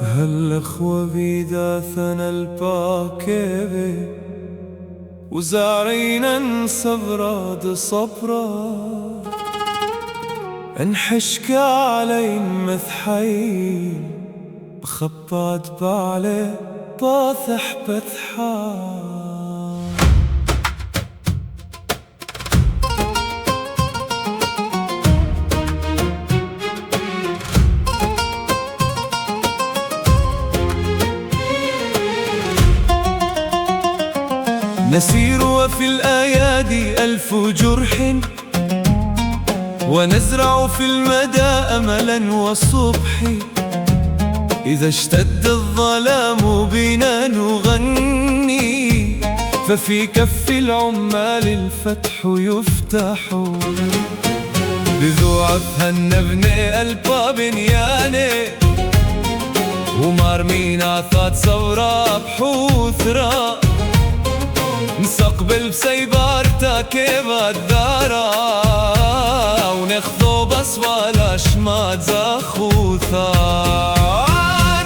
هالأخوة بيداثنا الباكبة وزارينا صبرا صبرا انحشك علين مثحين بخبات بعلي باثح بثحان نسير وفي الأيادي ألف جرح ونزرع في المدى أملا وصبح إذا اشتد الظلام بنا نغني ففي كف العمال الفتح يفتح بذو عفها نبني ألبا بنياني ومارمين عثات ثورة بحوثرة نستقبل بسيبار تاكيبا الدارا ونخذو بس ولا شمات زخوثا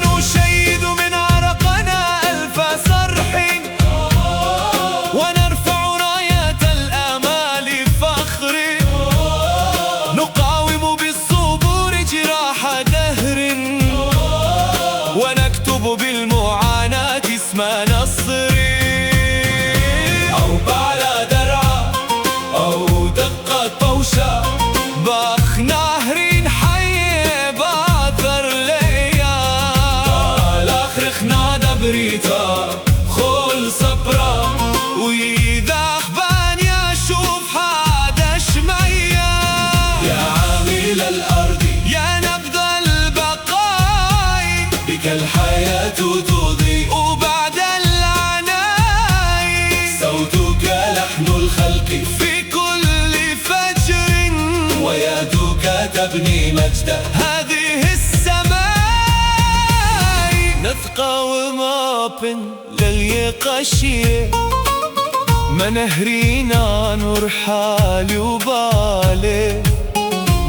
نشيد من عرقنا ألف صرح ونرفع راية الآمال فخر نقاوم بالصبور جراح دهر ونكتب بالمعاناة اسم نصر باخ نهرين حي باثر ليا الاخرخنا دبريتا خل صبرا واذا اخبان يشوف حدا شمية يا عامل الارض يا نبض البقاء بك الحياة تضيء وبعد العناء صوتك لحن الخلق في كل فجر ويدك تبني مجدا هذه السماء نثقى ومابن لليقشية منهرينا نور حالي وبالي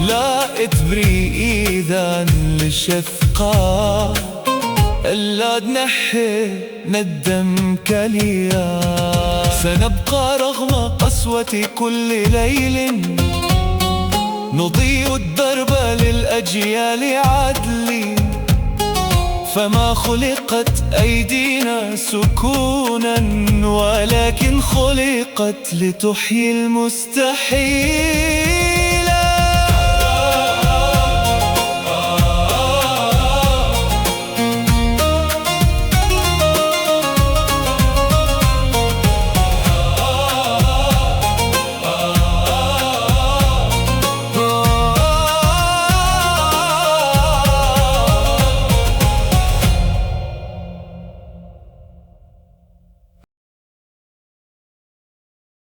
لا اتبري إذا لشفقا إلا تنحي ندم كليا سنبقى رغم قسوة كل ليل نضيء الدرب للأجيال عدل فما خلقت أيدينا سكونا ولكن خلقت لتحيي المستحيل